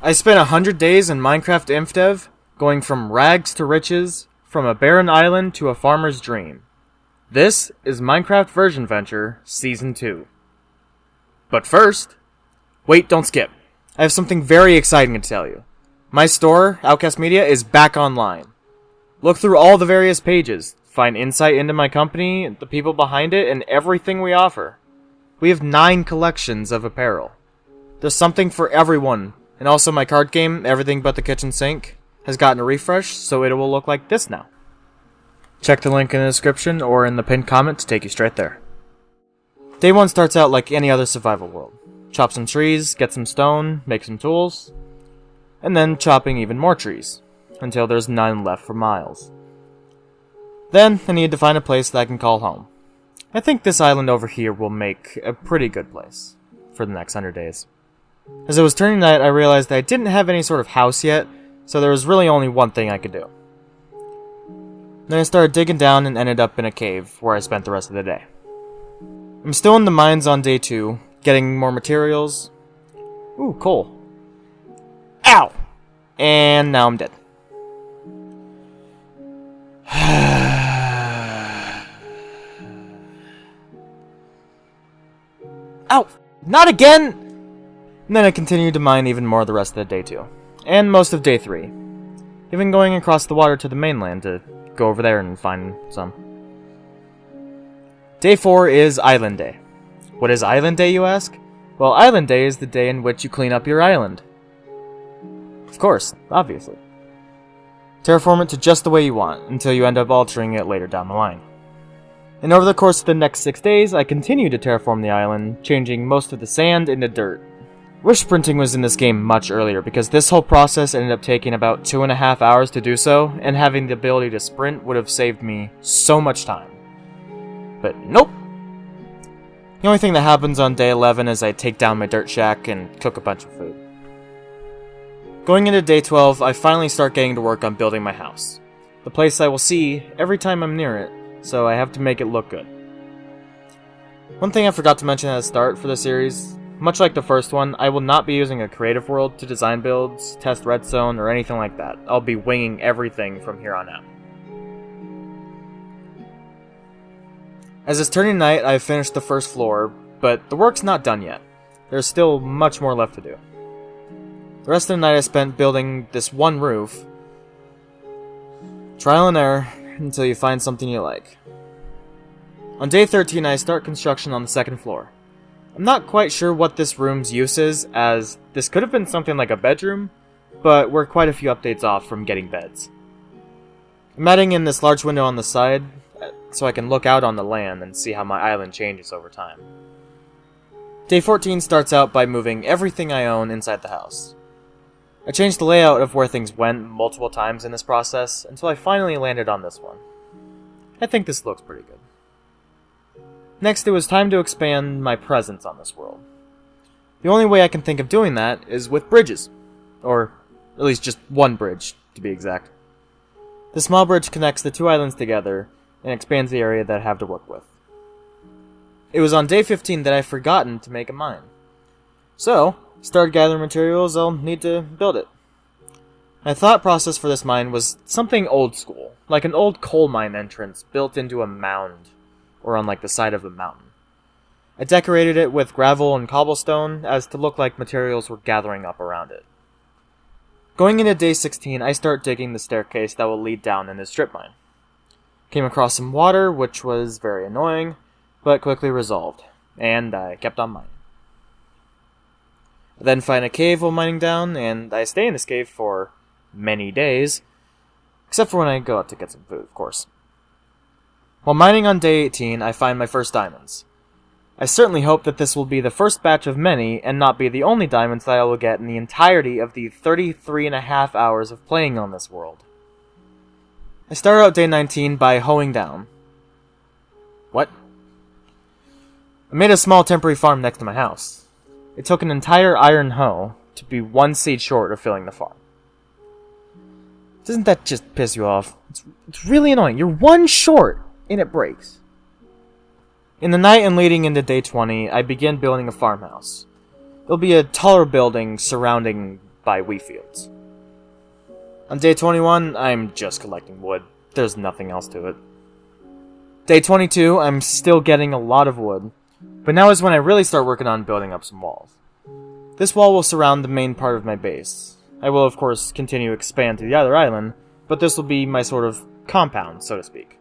I spent 100 days in Minecraft Infdev, going from rags to riches, from a barren island to a farmer's dream. This is Minecraft Version Venture Season 2. But first... Wait, don't skip. I have something very exciting to tell you. My store, Outcast Media, is back online. Look through all the various pages, find insight into my company, the people behind it, and everything we offer. We have 9 collections of apparel. There's something for everyone, and also my card game, Everything But the Kitchen Sink, has gotten a refresh, so it will look like this now. Check the link in the description or in the pinned comment to take you straight there. Day 1 starts out like any other survival world. Chop some trees, get some stone, make some tools, and then chopping even more trees, until there's none left for miles. Then, I need to find a place that I can call home. I think this island over here will make a pretty good place for the next 100 days. As it was turning night, I realized that I didn't have any sort of house yet, so there was really only one thing I could do. Then I started digging down and ended up in a cave, where I spent the rest of the day. I'm still in the mines on day 2, getting more materials. Ooh, coal. Ow! And now I'm dead. Ow! Not again! And then I continued to mine even more the rest of the day 2. And most of day 3. Even going across the water to the mainland to go over there and find some. Day 4 is Island Day. What is Island Day, you ask? Well, Island Day is the day in which you clean up your island. Of course, obviously. Terraform it to just the way you want, until you end up altering it later down the line. And over the course of the next 6 days, I continue to terraform the island, changing most of the sand into dirt. Wish sprinting was in this game much earlier, because this whole process ended up taking about 2.5 hours to do so, and having the ability to sprint would have saved me so much time. But nope! The only thing that happens on day 11 is I take down my dirt shack and cook a bunch of food. Going into day 12, I finally start getting to work on building my house. The place I will see every time I'm near it, so I have to make it look good. One thing I forgot to mention at the start for the series, much like the first one, I will not be using a creative world to design builds, test redstone, or anything like that. I'll be winging everything from here on out. As it's turning night, I've finished the first floor, but the work's not done yet. There's still much more left to do. The rest of the night I spent building this one roof. Trial and error until you find something you like. On day 13, I start construction on the second floor. I'm not quite sure what this room's use is, as this could have been something like a bedroom, but we're quite a few updates off from getting beds. I'm adding in this large window on the side, so I can look out on the land and see how my island changes over time. Day 14 starts out by moving everything I own inside the house. I changed the layout of where things went multiple times in this process, until I finally landed on this one. I think this looks pretty good. Next, it was time to expand my presence on this world. The only way I can think of doing that is with bridges. Or, at least just one bridge, to be exact. The small bridge connects the 2 islands together, and expands the area that I have to work with. It was on day 15 that I'd forgotten to make a mine. So, started gathering materials I'll need to build it. My thought process for this mine was something old school, like an old coal mine entrance built into a mound, or on like the side of a mountain. I decorated it with gravel and cobblestone as to look like materials were gathering up around it. Going into day 16, I start digging the staircase that will lead down in this strip mine. Came across some water, which was very annoying, but quickly resolved, and I kept on mining. I then find a cave while mining down, and I stay in this cave for many days, except for when I go out to get some food, of course. While mining on day 18, I find my first diamonds. I certainly hope that this will be the first batch of many, and not be the only diamonds that I will get in the entirety of the 33.5 hours of playing on this world. I started out day 19 by hoeing down. What? I made a small temporary farm next to my house. It took an entire iron hoe to be 1 seed short of filling the farm. Doesn't that just piss you off? It's really annoying. You're 1 short, and it breaks. In the night and leading into day 20, I begin building a farmhouse. There'll be a taller building surrounding by wheat fields. On day 21, I'm just collecting wood. There's nothing else to it. Day 22, I'm still getting a lot of wood, but now is when I really start working on building up some walls. This wall will surround the main part of my base. I will of course continue to expand to the other island, but this will be my sort of compound, so to speak.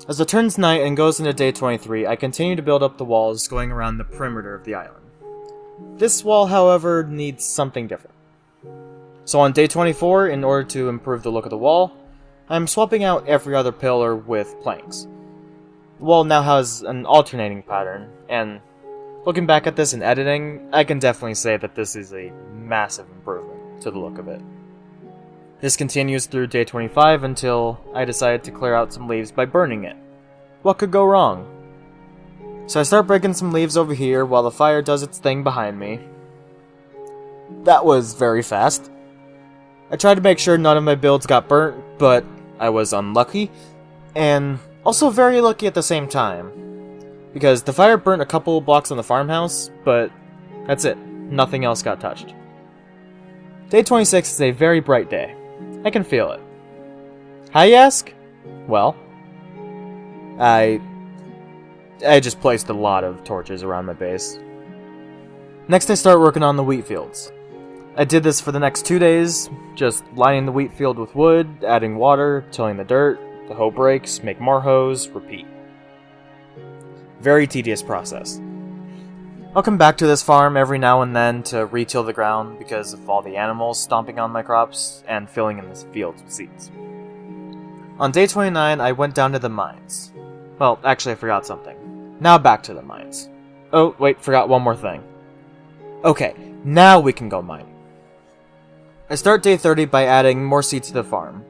As it turns night and goes into day 23, I continue to build up the walls going around the perimeter of the island. This wall, however, needs something different. So on day 24, in order to improve the look of the wall, I'm swapping out every other pillar with planks. The wall now has an alternating pattern, and looking back at this in editing, I can definitely say that this is a massive improvement to the look of it. This continues through day 25 until I decided to clear out some leaves by burning it. What could go wrong? So I start breaking some leaves over here while the fire does its thing behind me. That was very fast. I tried to make sure none of my builds got burnt, but I was unlucky, and also very lucky at the same time. Because the fire burnt a couple blocks on the farmhouse, but that's it. Nothing else got touched. Day 26 is a very bright day. I can feel it. How, you ask? Well, I just placed a lot of torches around my base. Next I start working on the wheat fields. I did this for the next 2 days, just lining the wheat field with wood, adding water, tilling the dirt, the hoe breaks, make more hoes, repeat. Very tedious process. I'll come back to this farm every now and then to re-till the ground because of all the animals stomping on my crops and filling in the fields with seeds. On day 29, I went down to the mines. Well, actually I forgot something. Now back to the mines. Oh, wait, forgot one more thing. Okay, now we can go mining. I start day 30 by adding more seeds to the farm.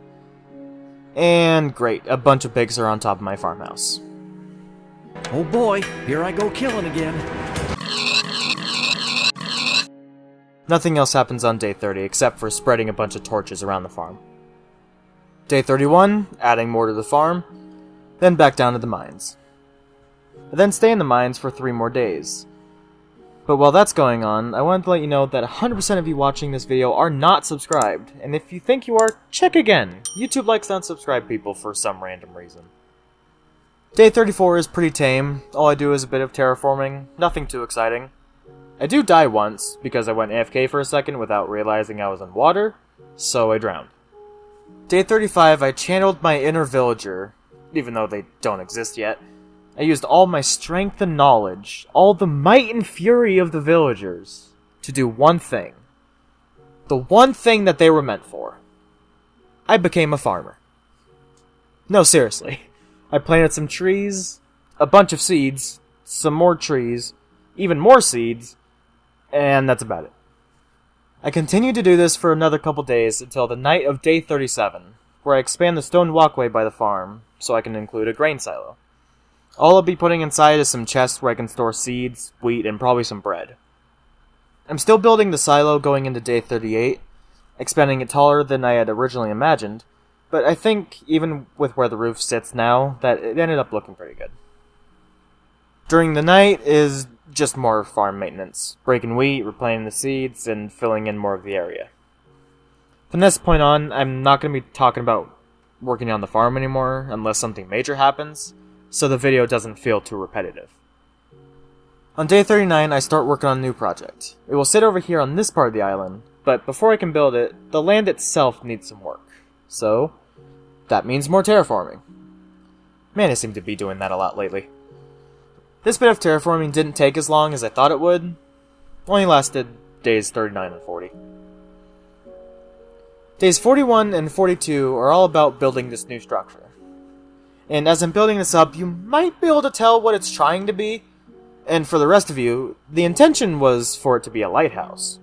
And great, a bunch of pigs are on top of my farmhouse. Oh boy, here I go killing again. Nothing else happens on day 30 except for spreading a bunch of torches around the farm. Day 31, adding more to the farm, then back down to the mines. I then stay in the mines for 3 more days. But while that's going on, I wanted to let you know that 100% of you watching this video are not subscribed, and if you think you are, check again. YouTube likes unsubscribed people for some random reason. Day 34 is pretty tame. All I do is a bit of terraforming, nothing too exciting. I do die once, because I went AFK for a second without realizing I was in water, so I drowned. Day 35, I channeled my inner villager, even though they don't exist yet. I used all my strength and knowledge, all the might and fury of the villagers, to do one thing. The one thing that they were meant for. I became a farmer. No, seriously. I planted some trees, a bunch of seeds, some more trees, even more seeds, and that's about it. I continued to do this for another couple days until the night of day 37, where I expand the stone walkway by the farm, so I can include a grain silo. All I'll be putting inside is some chests where I can store seeds, wheat, and probably some bread. I'm still building the silo going into day 38, expanding it taller than I had originally imagined, but I think, even with where the roof sits now, that it ended up looking pretty good. During the night is just more farm maintenance, breaking wheat, replanting the seeds, and filling in more of the area. From this point on, I'm not going to be talking about working on the farm anymore unless something major happens, so the video doesn't feel too repetitive. On day 39, I start working on a new project. It will sit over here on this part of the island, but before I can build it, the land itself needs some work. So, that means more terraforming. Man, I seem to be doing that a lot lately. This bit of terraforming didn't take as long as I thought it would. Only lasted days 39 and 40. Days 41 and 42 are all about building this new structure. And as I'm building this up, you might be able to tell what it's trying to be. And for the rest of you, the intention was for it to be a lighthouse.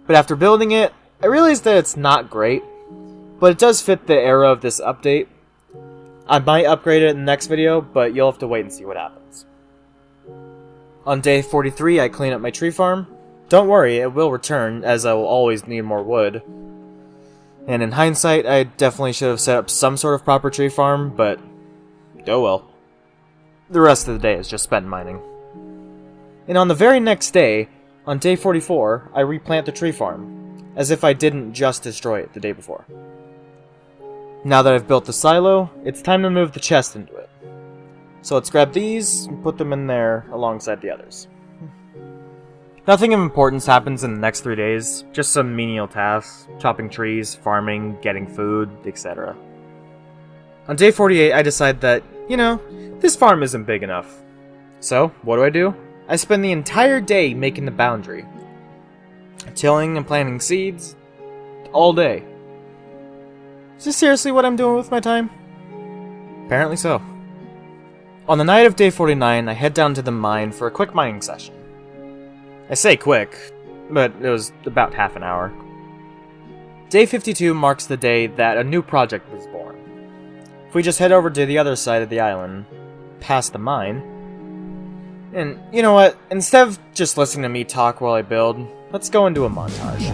But after building it, I realized that it's not great, but it does fit the era of this update. I might upgrade it in the next video, but you'll have to wait and see what happens. On day 43, I clean up my tree farm. Don't worry, it will return, as I will always need more wood. And in hindsight, I definitely should have set up some sort of proper tree farm, but oh well. The rest of the day is just spent mining. And on the very next day, On day 44, I replant the tree farm, as if I didn't just destroy it the day before. Now that I've built the silo, it's time to move the chest into it. So let's grab these and put them in there alongside the others. Nothing of importance happens in the next 3 days, just some menial tasks, chopping trees, farming, getting food, etc. On day 48, I decide that, this farm isn't big enough. So, what do? I spend the entire day making the boundary. Tilling and planting seeds, all day. Is this seriously what I'm doing with my time? Apparently so. On the night of day 49, I head down to the mine for a quick mining session. I say quick, but it was about half an hour. Day 52 marks the day that a new project was born. If we just head over to the other side of the island, past the mine, and you know what, instead of just listening to me talk while I build, let's go into a montage.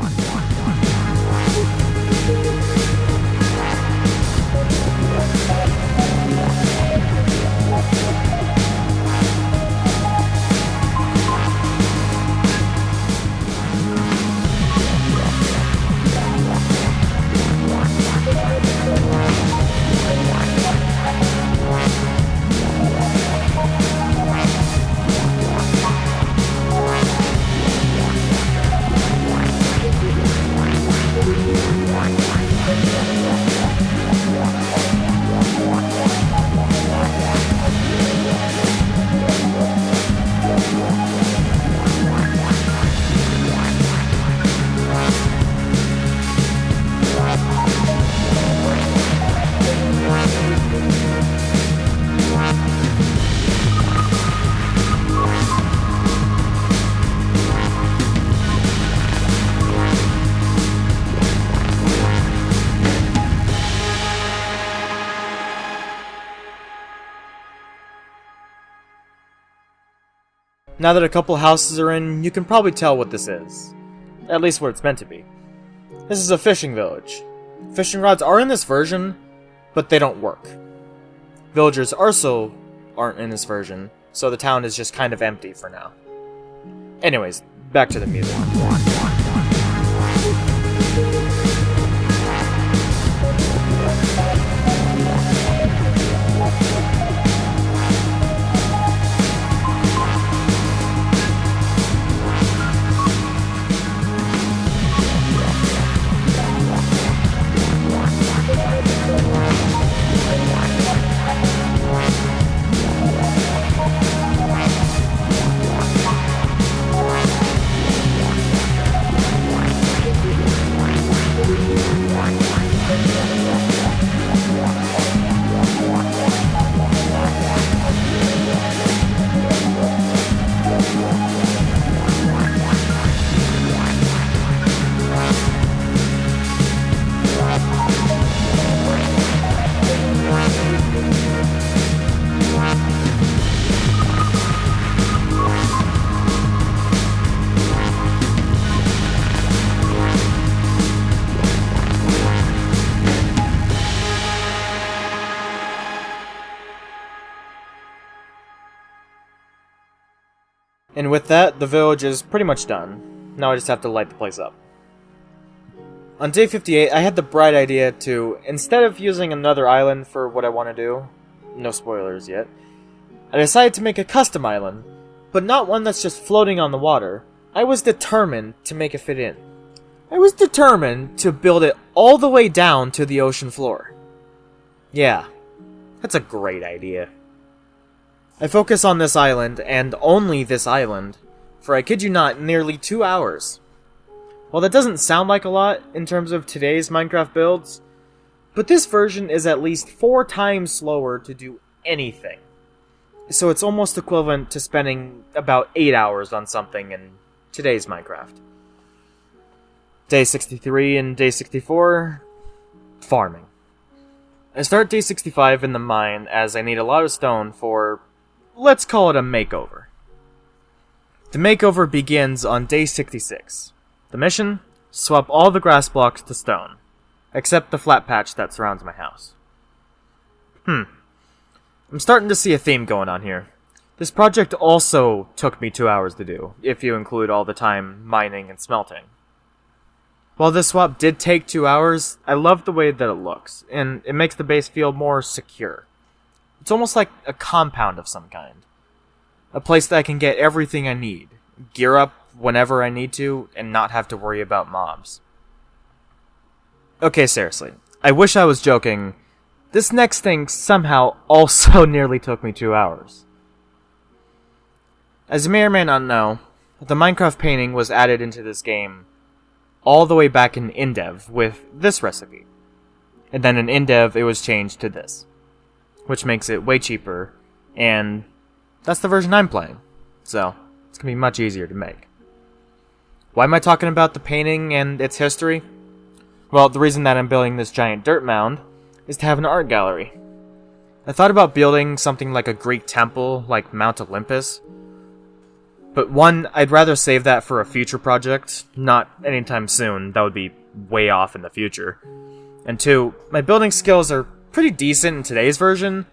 Now that a couple houses are in, you can probably tell what this is. At least what it's meant to be. This is a fishing village. Fishing rods are in this version, but they don't work. Villagers also aren't in this version, so the town is just kind of empty for now. Anyways, back to the music. And with that, the village is pretty much done. Now I just have to light the place up. On day 58, I had the bright idea to, instead of using another island for what I want to do, no spoilers yet, I decided to make a custom island, but not one that's just floating on the water. I was determined to make it fit in. I was determined to build it all the way down to the ocean floor. Yeah, that's a great idea. I focus on this island, and only this island, for I kid you not, nearly 2 hours. While that doesn't sound like a lot in terms of today's Minecraft builds, but this version is at least 4 times slower to do anything. So it's almost equivalent to spending about 8 hours on something in today's Minecraft. Day 63 and day 64, farming. I start day 65 in the mine as I need a lot of stone for, let's call it a makeover. The makeover begins on day 66. The mission? Swap all the grass blocks to stone, except the flat patch that surrounds my house. I'm starting to see a theme going on here. This project also took me 2 hours to do, if you include all the time mining and smelting. While this swap did take 2 hours, I love the way that it looks, and it makes the base feel more secure. It's almost like a compound of some kind. A place that I can get everything I need, gear up whenever I need to, and not have to worry about mobs. Okay, seriously, I wish I was joking. This next thing somehow also nearly took me 2 hours. As you may or may not know, the Minecraft painting was added into this game all the way back in Infdev with this recipe. And then in Infdev it was changed to this, which makes it way cheaper, and that's the version I'm playing, so it's going to be much easier to make. Why am I talking about the painting and its history? Well, the reason that I'm building this giant dirt mound is to have an art gallery. I thought about building something like a Greek temple, like Mount Olympus, but one, I'd rather save that for a future project, not anytime soon. That would be way off in the future. And two, my building skills are pretty decent in today's version,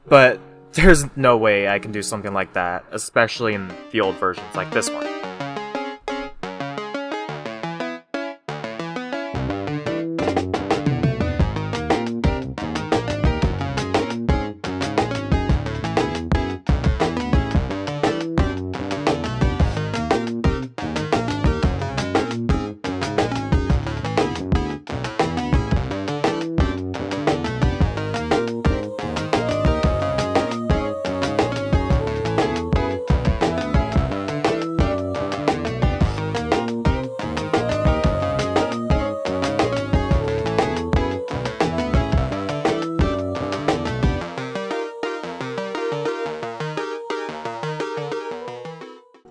but there's no way I can do something like that, especially in the old versions like this one.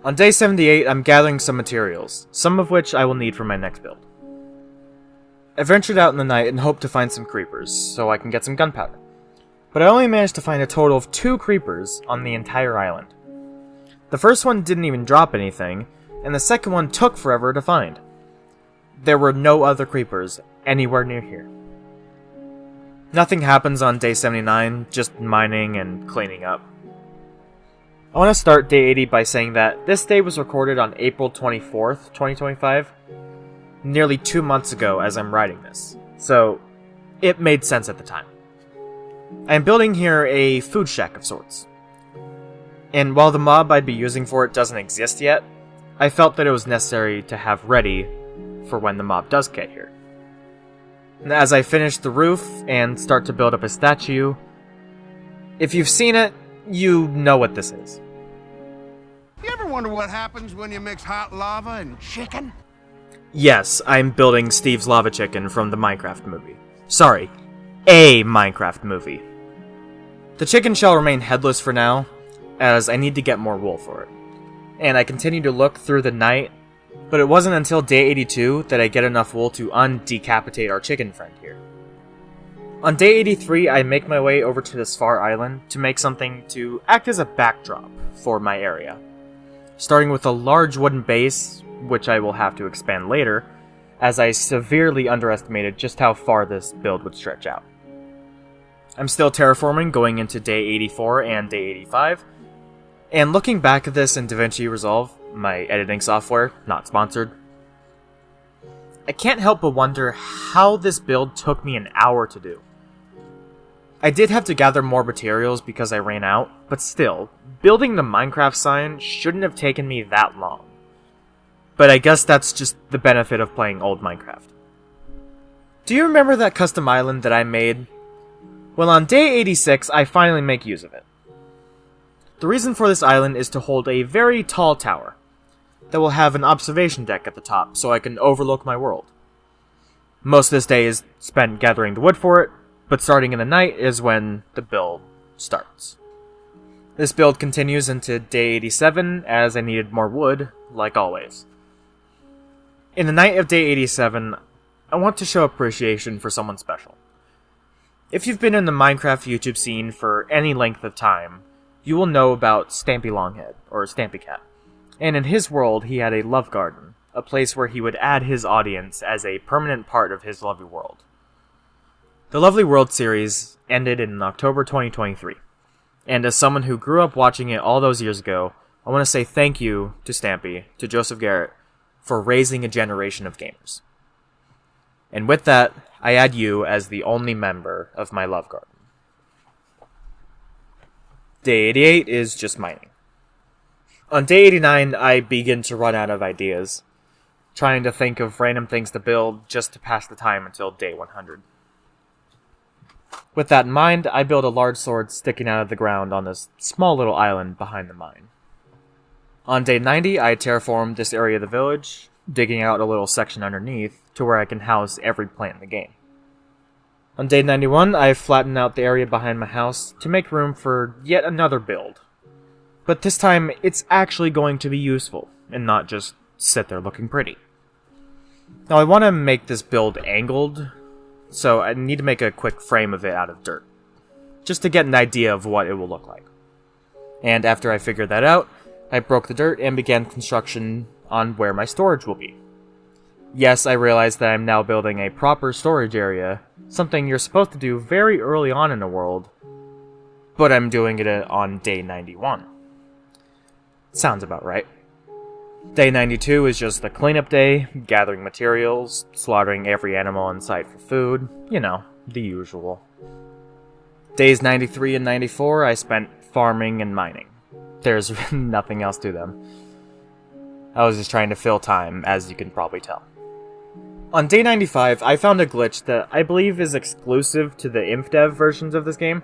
On day 78, I'm gathering some materials, some of which I will need for my next build. I ventured out in the night and hoped to find some creepers, so I can get some gunpowder. But I only managed to find a total of 2 creepers on the entire island. The first one didn't even drop anything, and the second one took forever to find. There were no other creepers anywhere near here. Nothing happens on day 79, just mining and cleaning up. I want to start day 80 by saying that this day was recorded on April 24th, 2025, nearly 2 months ago as I'm writing this, so it made sense at the time. I am building here a food shack of sorts, and while the mob I'd be using for it doesn't exist yet, I felt that it was necessary to have ready for when the mob does get here. And as I finish the roof and start to build up a statue, if you've seen it, you know what this is. You ever wonder what happens when you mix hot lava and chicken? Yes, I'm building Steve's Lava Chicken from the Minecraft movie. Sorry, a Minecraft movie. The chicken shall remain headless for now, as I need to get more wool for it. And I continue to look through the night, but it wasn't until day 82 that I get enough wool to undecapitate our chicken friend here. On day 83, I make my way over to this far island to make something to act as a backdrop for my area. Starting with a large wooden base, which I will have to expand later, as I severely underestimated just how far this build would stretch out. I'm still terraforming going into day 84 and day 85, and looking back at this in DaVinci Resolve, my editing software, not sponsored, I can't help but wonder how this build took me an hour to do. I did have to gather more materials because I ran out, but still, building the Minecraft sign shouldn't have taken me that long. But I guess that's just the benefit of playing old Minecraft. Do you remember that custom island that I made? Well, on day 86, I finally make use of it. The reason for this island is to hold a very tall tower that will have an observation deck at the top so I can overlook my world. Most of this day is spent gathering the wood for it, but starting in the night is when the build starts. This build continues into day 87 as I needed more wood, like always. In the night of day 87, I want to show appreciation for someone special. If you've been in the Minecraft YouTube scene for any length of time, you will know about Stampy Longhead, or Stampy Cat. And in his world, he had a love garden, a place where he would add his audience as a permanent part of his lovely world. The Lovely World series ended in October 2023, And as someone who grew up watching it all those years ago, I want to say thank you to Stampy, to Joseph Garrett, for raising a generation of gamers. And with that, I add you as the only member of my love garden. Day 88 is just mining. On day 89, I begin to run out of ideas, trying to think of random things to build just to pass the time until day 100. With that in mind, I build a large sword sticking out of the ground on this small little island behind the mine. On day 90, I terraform this area of the village, digging out a little section underneath to where I can house every plant in the game. On day 91, I flatten out the area behind my house to make room for yet another build. But this time, it's actually going to be useful, and not just sit there looking pretty. Now I want to make this build angled, so I need to make a quick frame of it out of dirt, just to get an idea of what it will look like. And after I figured that out, I broke the dirt and began construction on where my storage will be. Yes, I realize that I'm now building a proper storage area, something you're supposed to do very early on in the world, but I'm doing it on day 91. Sounds about right. Day 92 is just the cleanup day, gathering materials, slaughtering every animal in sight for food, you know, the usual. Days 93 and 94 I spent farming and mining. There's nothing else to them. I was just trying to fill time, as you can probably tell. On day 95, I found a glitch that I believe is exclusive to the Infdev versions of this game.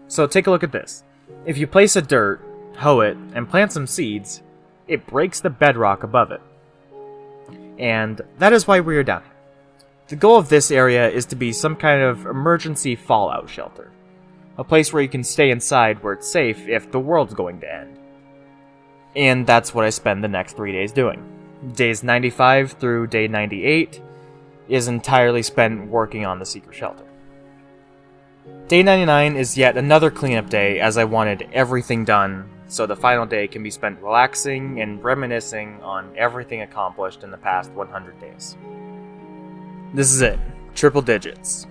So take a look at this. If you place a dirt, hoe it, and plant some seeds, it breaks the bedrock above it. And that is why we are down here. The goal of this area is to be some kind of emergency fallout shelter. A place where you can stay inside where it's safe if the world's going to end. And that's what I spend the next 3 days doing. Days 95 through day 98 is entirely spent working on the secret shelter. Day 99 is yet another cleanup day, as I wanted everything done, so the final day can be spent relaxing and reminiscing on everything accomplished in the past 100 days. This is it. Triple digits.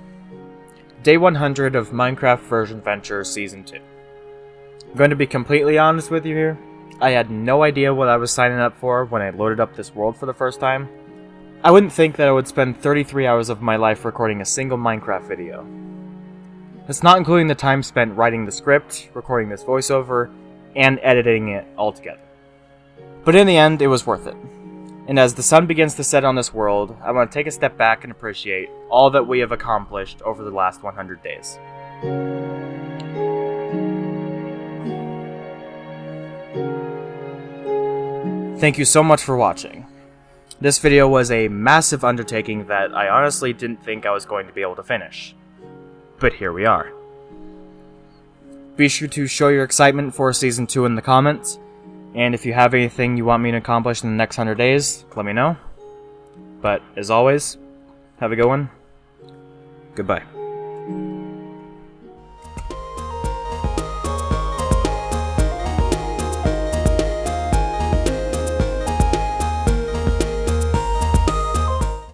Day 100 of Minecraft Version Venture Season 2. I'm going to be completely honest with you here. I had no idea what I was signing up for when I loaded up this world for the first time. I wouldn't think that I would spend 33 hours of my life recording a single Minecraft video. That's not including the time spent writing the script, recording this voiceover, and editing it all together. But in the end, it was worth it. And as the sun begins to set on this world, I want to take a step back and appreciate all that we have accomplished over the last 100 days. Thank you so much for watching. This video was a massive undertaking that I honestly didn't think I was going to be able to finish. But here we are. Be sure to show your excitement for Season 2 in the comments, and if you have anything you want me to accomplish in the next 100 days, let me know. But, as always, have a good one. Goodbye.